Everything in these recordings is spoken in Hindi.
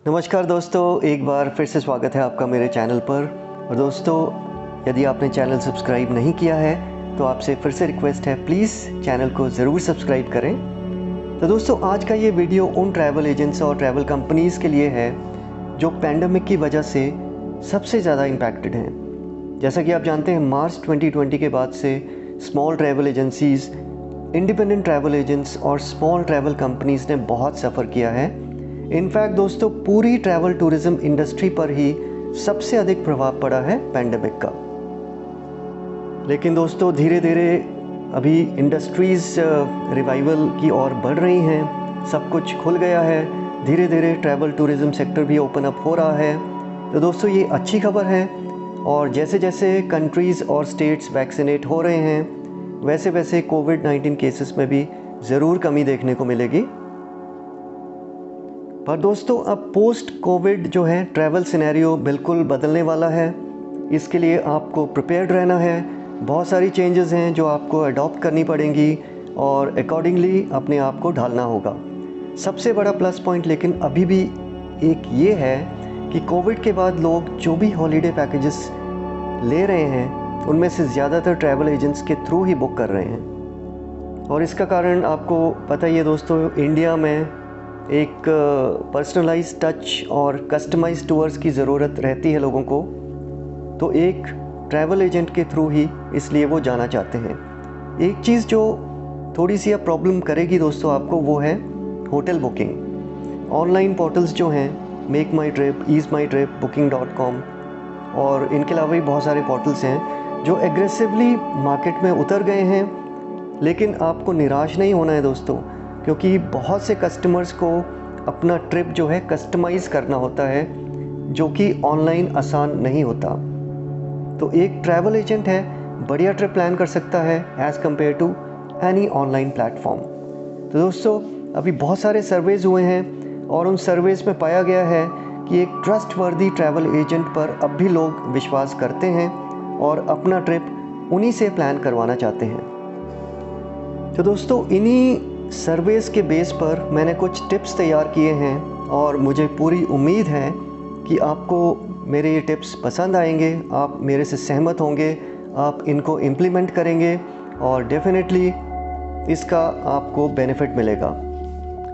नमस्कार दोस्तों, एक बार फिर से स्वागत है आपका मेरे चैनल पर। और दोस्तों, यदि आपने चैनल सब्सक्राइब नहीं किया है तो आपसे फिर से रिक्वेस्ट है, प्लीज़ चैनल को ज़रूर सब्सक्राइब करें। तो दोस्तों, आज का ये वीडियो उन ट्रैवल एजेंट्स और ट्रैवल कंपनीज़ के लिए है जो पैंडमिक की वजह से सबसे ज़्यादा इम्पैक्टेड हैं। जैसा कि आप जानते हैं, मार्च 2020 के बाद से small travel agencies, independent travel agents और स्मॉल ट्रैवल कंपनीज़ ने बहुत सफ़र किया है। इनफैक्ट दोस्तों, पूरी ट्रैवल टूरिज़्म इंडस्ट्री पर ही सबसे अधिक प्रभाव पड़ा है पैंडेमिक का। लेकिन दोस्तों, धीरे धीरे अभी इंडस्ट्रीज़ रिवाइवल की ओर बढ़ रही हैं, सब कुछ खुल गया है, धीरे धीरे ट्रैवल टूरिज़्म सेक्टर भी ओपन अप हो रहा है। तो दोस्तों, ये अच्छी खबर है। और जैसे जैसे कंट्रीज़ और स्टेट्स वैक्सीनेट हो रहे हैं, वैसे वैसे कोविड-19 केसेस में भी ज़रूर कमी देखने को मिलेगी। पर दोस्तों, अब पोस्ट कोविड जो है ट्रैवल सिनेरियो बिल्कुल बदलने वाला है। इसके लिए आपको प्रिपेयर्ड रहना है। बहुत सारी चेंजेस हैं जो आपको अडॉप्ट करनी पड़ेंगी और अकॉर्डिंगली अपने आप को ढालना होगा। सबसे बड़ा प्लस पॉइंट लेकिन अभी भी एक ये है कि कोविड के बाद लोग जो भी हॉलीडे पैकेजेस ले रहे हैं, उनमें से ज़्यादातर ट्रैवल एजेंट्स के थ्रू ही बुक कर रहे हैं। और इसका कारण आपको पता ही है दोस्तों, इंडिया में एक पर्सनलाइज टच और कस्टमाइज टूर्स की ज़रूरत रहती है लोगों को, तो एक ट्रैवल एजेंट के थ्रू ही इसलिए वो जाना चाहते हैं। एक चीज़ जो थोड़ी सी अब प्रॉब्लम करेगी दोस्तों आपको, वो है होटल बुकिंग। ऑनलाइन पोर्टल्स जो हैं, मेक माई ट्रिप, ईज़ माई ट्रिप, booking.com और इनके अलावा भी बहुत सारे पोर्टल्स हैं जो एग्रेसिवली मार्केट में उतर गए हैं। लेकिन आपको निराश नहीं होना है दोस्तों, क्योंकि बहुत से कस्टमर्स को अपना ट्रिप जो है कस्टमाइज़ करना होता है, जो कि ऑनलाइन आसान नहीं होता। तो एक ट्रैवल एजेंट है, बढ़िया ट्रिप प्लान कर सकता है as compare to any online platform. तो दोस्तों, अभी बहुत सारे सर्वेज हुए हैं और उन सर्वेज में पाया गया है कि एक ट्रस्टवर्दी ट्रैवल एजेंट पर अब भी लोग विश्वास करते हैं और अपना ट्रिप उन्हीं से प्लान करवाना चाहते हैं। तो दोस्तों, इन्हीं सर्वेस के बेस पर मैंने कुछ टिप्स तैयार किए हैं और मुझे पूरी उम्मीद है कि आपको मेरे ये टिप्स पसंद आएंगे, आप मेरे से सहमत होंगे, आप इनको इम्प्लीमेंट करेंगे और डेफिनेटली इसका आपको बेनिफिट मिलेगा।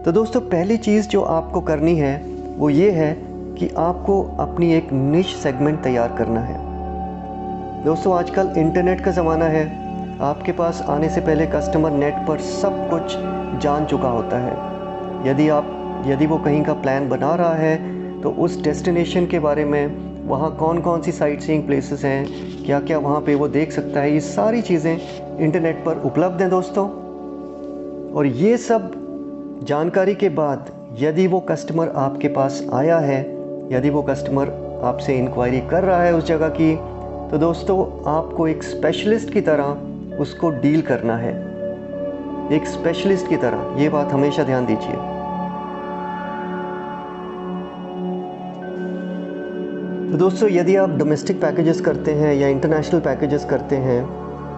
तो दोस्तों, पहली चीज़ जो आपको करनी है वो ये है कि आपको अपनी एक निश सेगमेंट तैयार करना है। दोस्तों, आजकल इंटरनेट का ज़माना है, आपके पास आने से पहले कस्टमर नेट पर सब कुछ जान चुका होता है। यदि वो कहीं का प्लान बना रहा है तो उस डेस्टिनेशन के बारे में, वहाँ कौन कौन सी साइट सीइंग प्लेसेस हैं, क्या क्या वहाँ पे वो देख सकता है, ये सारी चीज़ें इंटरनेट पर उपलब्ध हैं दोस्तों। और ये सब जानकारी के बाद यदि वो कस्टमर आपके पास आया है, यदि वो कस्टमर आपसे इंक्वायरी कर रहा है उस जगह की, तो दोस्तों आपको एक स्पेशलिस्ट की तरह उसको डील करना है, एक स्पेशलिस्ट की तरह। ये बात हमेशा ध्यान दीजिए। तो दोस्तों, यदि आप डोमेस्टिक पैकेजेस करते हैं या इंटरनेशनल पैकेजेस करते हैं,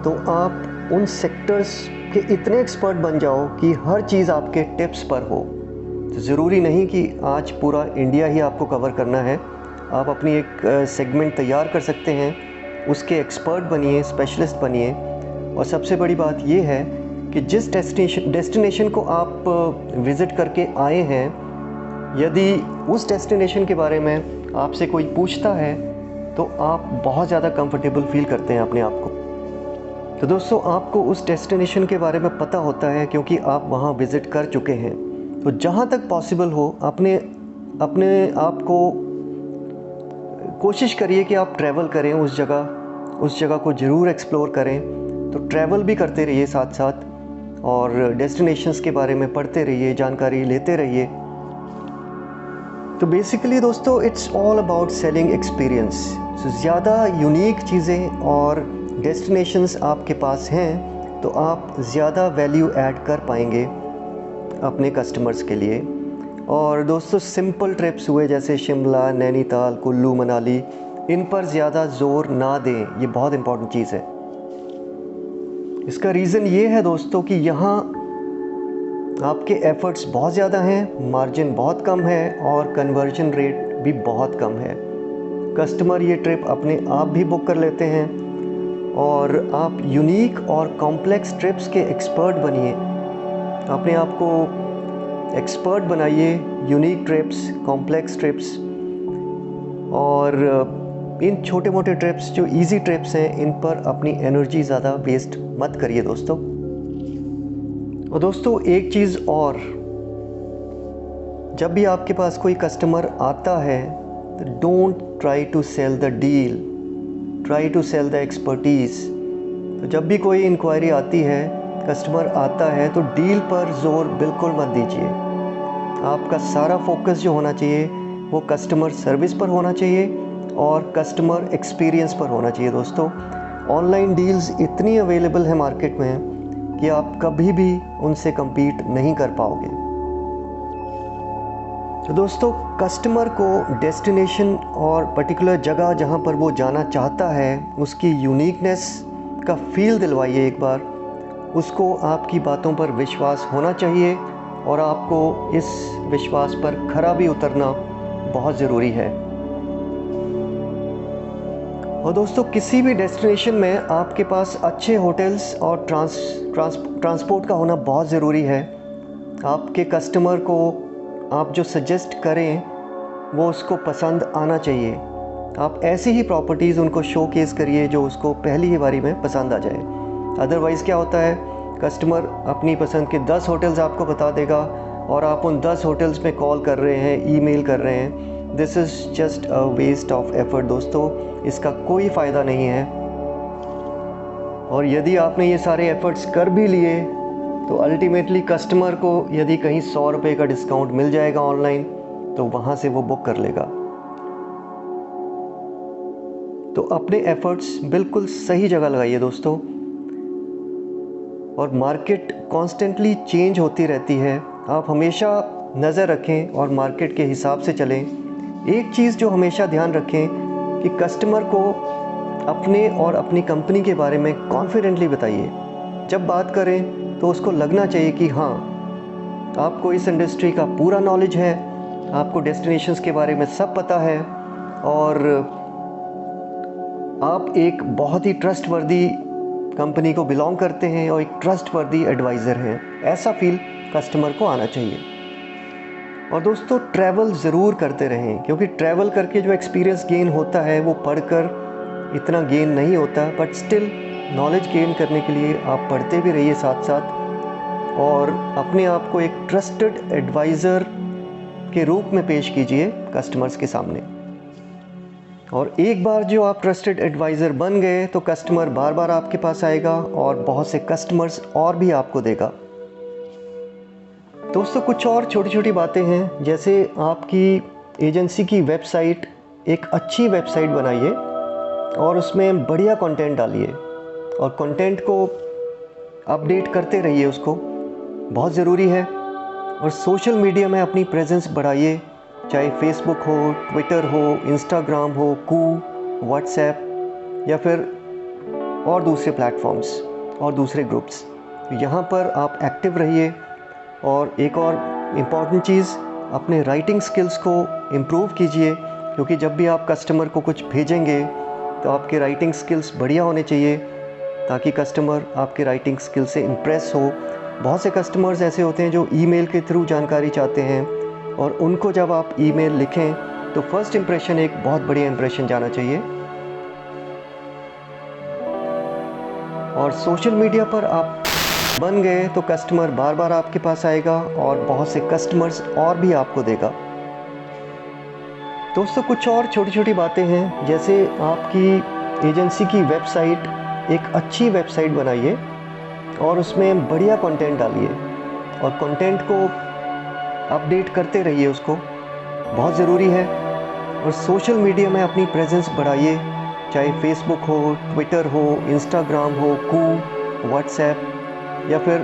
तो आप उन सेक्टर्स के इतने एक्सपर्ट बन जाओ कि हर चीज़ आपके टिप्स पर हो। तो ज़रूरी नहीं कि आज पूरा इंडिया ही आपको कवर करना है, आप अपनी एक सेगमेंट तैयार कर सकते हैं, उसके एक्सपर्ट बनिए, स्पेशलिस्ट बनिए। और सबसे बड़ी बात ये है कि जिस डेस्टिनेशन को आप विज़िट करके आए हैं, यदि उस डेस्टिनेशन के बारे में आपसे कोई पूछता है तो आप बहुत ज़्यादा कंफर्टेबल फील करते हैं अपने आप को। तो दोस्तों, आपको उस डेस्टिनेशन के बारे में पता होता है क्योंकि आप वहाँ विज़िट कर चुके हैं। तो जहाँ तक पॉसिबल हो, अपने आप को कोशिश करिए कि आप ट्रैवल करें उस जगह को ज़रूर एक्सप्लोर करें। तो ट्रैवल भी करते रहिए साथ साथ, और डेस्टिनेशंस के बारे में पढ़ते रहिए, जानकारी लेते रहिए। तो बेसिकली दोस्तों, it's all about selling experience. ज़्यादा यूनिक चीज़ें और डेस्टिनेशंस आपके पास हैं तो आप ज़्यादा वैल्यू ऐड कर पाएंगे अपने कस्टमर्स के लिए। और दोस्तों, सिंपल ट्रिप्स हुए जैसे शिमला, नैनीताल, कुल्लू, मनाली, इन पर ज़्यादा ज़ोर ना दें, ये बहुत इम्पॉर्टेंट चीज़ है। इसका रीज़न ये है दोस्तों कि यहाँ आपके एफ़र्ट्स बहुत ज़्यादा हैं, मार्जिन बहुत कम है और कन्वर्जन रेट भी बहुत कम है। कस्टमर ये ट्रिप अपने आप भी बुक कर लेते हैं और आप यूनिक और कॉम्प्लेक्स ट्रिप्स के एक्सपर्ट बनिए। अपने आप को एक्सपर्ट बनाइए यूनिक ट्रिप्स, कॉम्प्लेक्स ट्रिप्स और इन छोटे मोटे ट्रिप्स जो इजी ट्रिप्स हैं इन पर अपनी एनर्जी ज़्यादा वेस्ट मत करिए दोस्तों। और दोस्तों एक चीज़ और, जब भी आपके पास कोई कस्टमर आता है तो don't try to sell the deal, try to sell the expertise. तो जब भी कोई इंक्वायरी आती है, कस्टमर आता है, तो डील पर ज़ोर बिल्कुल मत दीजिए। आपका सारा फोकस जो होना चाहिए वो कस्टमर सर्विस पर होना चाहिए और कस्टमर एक्सपीरियंस पर होना चाहिए दोस्तों। ऑनलाइन डील्स इतनी अवेलेबल है मार्केट में कि आप कभी भी उनसे compete नहीं कर पाओगे। तो दोस्तों कस्टमर को डेस्टिनेशन और पर्टिकुलर जगह जहां पर वो जाना चाहता है उसकी यूनिकनेस का फील दिलवाइए एक बार। उसको आपकी बातों पर विश्वास होना चाहिए और आपको इस विश्वास पर खरा भी उतरना बहुत ज़रूरी है। और दोस्तों किसी भी डेस्टिनेशन में आपके पास अच्छे होटल्स और ट्रांसपोर्ट का होना बहुत ज़रूरी है। आपके कस्टमर को आप जो सजेस्ट करें वो उसको पसंद आना चाहिए। आप ऐसी ही प्रॉपर्टीज़ उनको शोकेस करिए जो उसको पहली ही बारी में पसंद आ जाए। अदरवाइज़ क्या होता है, कस्टमर अपनी पसंद के 10 होटल्स आपको बता देगा और आप उन 10 होटल्स में कॉल कर रहे हैं, ईमेल कर रहे हैं। This is just a waste of effort दोस्तों, इसका कोई फ़ायदा नहीं है। और यदि आपने ये सारे एफ़र्ट्स कर भी लिए तो अल्टीमेटली कस्टमर को यदि कहीं 100 रुपये का डिस्काउंट मिल जाएगा ऑनलाइन तो वहाँ से वो बुक कर लेगा। तो अपने एफ़र्ट्स बिल्कुल सही जगह लगाइए दोस्तों। और मार्केट कॉन्स्टेंटली चेंज होती रहती है, आप हमेशा नज़र रखें और मार्केट के हिसाब से चलें। एक चीज़ जो हमेशा ध्यान रखें कि कस्टमर को अपने और अपनी कंपनी के बारे में कॉन्फिडेंटली बताइए। जब बात करें तो उसको लगना चाहिए कि हाँ, आपको इस इंडस्ट्री का पूरा नॉलेज है, आपको डेस्टिनेशंस के बारे में सब पता है और आप एक बहुत ही ट्रस्टवर्दी कंपनी को बिलोंग करते हैं और एक ट्रस्टवर्दी एडवाइज़र हैं। ऐसा फील कस्टमर को आना चाहिए। और दोस्तों ट्रैवल ज़रूर करते रहें, क्योंकि ट्रैवल करके जो एक्सपीरियंस गेन होता है वो पढ़कर इतना गेन नहीं होता, बट स्टिल नॉलेज गेन करने के लिए आप पढ़ते भी रहिए साथ साथ और अपने आप को एक ट्रस्टेड एडवाइज़र के रूप में पेश कीजिए कस्टमर्स के सामने। और एक बार जो आप ट्रस्टेड एडवाइज़र बन गए तो कस्टमर बार बार आपके पास आएगा और बहुत से कस्टमर्स और भी आपको देगा। दोस्तों कुछ और छोटी छोटी बातें हैं, जैसे आपकी एजेंसी की वेबसाइट एक अच्छी वेबसाइट बनाइए और उसमें बढ़िया कंटेंट डालिए और कंटेंट को अपडेट करते रहिए, उसको बहुत ज़रूरी है। और सोशल मीडिया में अपनी प्रेजेंस बढ़ाइए, चाहे फेसबुक हो, ट्विटर हो, इंस्टाग्राम हो, कू, व्हाट्सएप या फिर और दूसरे प्लेटफॉर्म्स और दूसरे ग्रुप्स, यहाँ पर आप एक्टिव रहिए। और एक और इम्पॉर्टेंट चीज़, अपने राइटिंग स्किल्स को इम्प्रूव कीजिए, क्योंकि जब भी आप कस्टमर को कुछ भेजेंगे तो आपके राइटिंग स्किल्स बढ़िया होने चाहिए ताकि कस्टमर आपके राइटिंग स्किल से इम्प्रेस हो। बहुत से कस्टमर्स ऐसे होते हैं जो ईमेल के थ्रू जानकारी चाहते हैं और उनको जब आप ईमेल लिखें तो फर्स्ट इम्प्रेशन एक बहुत बढ़िया इम्प्रेशन जाना चाहिए। और सोशल मीडिया पर आप बन गए तो कस्टमर बार बार आपके पास आएगा और बहुत से कस्टमर्स और भी आपको देगा। दोस्तों कुछ और छोटी छोटी बातें हैं, जैसे आपकी एजेंसी की वेबसाइट एक अच्छी वेबसाइट बनाइए और उसमें बढ़िया कंटेंट डालिए और कंटेंट को अपडेट करते रहिए, उसको बहुत ज़रूरी है। और सोशल मीडिया में अपनी प्रेजेंस बढ़ाइए, चाहे फेसबुक हो, ट्विटर हो, इंस्टाग्राम हो, कू, व्हाट्सएप या फिर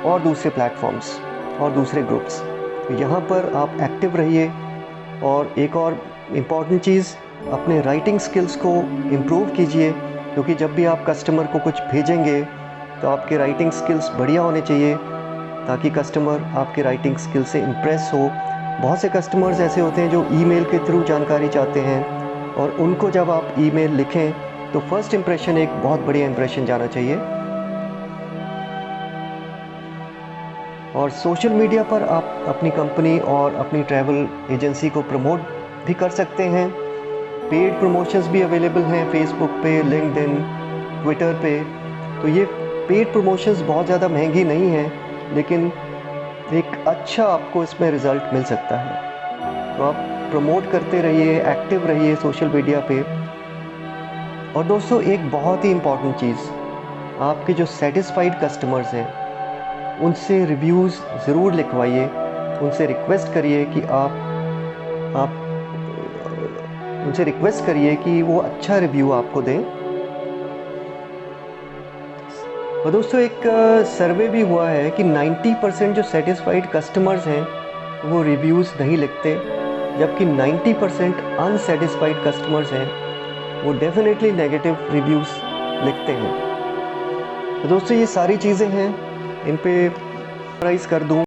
और दूसरे प्लेटफॉर्म्स और दूसरे ग्रुप्स, तो यहाँ पर आप एक्टिव रहिए। और एक और इम्पॉर्टेंट चीज़, अपने राइटिंग स्किल्स को इम्प्रूव कीजिए, क्योंकि जब भी आप कस्टमर को कुछ भेजेंगे तो आपके राइटिंग स्किल्स बढ़िया होने चाहिए ताकि कस्टमर आपके राइटिंग स्किल से इम्प्रेस हो। बहुत से कस्टमर्स ऐसे होते हैं जो ईमेल के थ्रू जानकारी चाहते हैं, और उनको जब आप ईमेल लिखें तो फर्स्ट इम्प्रेशन एक बहुत बढ़िया इम्प्रेशन जाना चाहिए। और सोशल मीडिया पर आप अपनी कंपनी और अपनी ट्रैवल एजेंसी को प्रमोट भी कर सकते हैं। पेड प्रमोशंस भी अवेलेबल हैं फेसबुक पे, लिंक्डइन, ट्विटर पे। तो ये पेड प्रमोशंस बहुत ज़्यादा महंगी नहीं हैं, लेकिन एक अच्छा आपको इसमें रिज़ल्ट मिल सकता है। तो आप प्रमोट करते रहिए, एक्टिव रहिए सोशल मीडिया पे। और दोस्तों, एक बहुत ही इम्पॉर्टेंट चीज़, आपके जो सेटिस्फाइड कस्टमर्स हैं उनसे रिव्यूज़ ज़रूर लिखवाइए। उनसे रिक्वेस्ट करिए कि आप उनसे रिक्वेस्ट करिए कि वो अच्छा रिव्यू आपको दें। और दोस्तों, एक सर्वे भी हुआ है कि 90% जो सेटिस्फाइड कस्टमर्स हैं वो रिव्यूज़ नहीं लिखते, जबकि 90% अनसेटिस्फाइड कस्टमर्स हैं वो डेफिनेटली नेगेटिव रिव्यूज़ लिखते हैं। तो दोस्तों, ये सारी चीज़ें हैं, इन पे प्राइस कर दूँ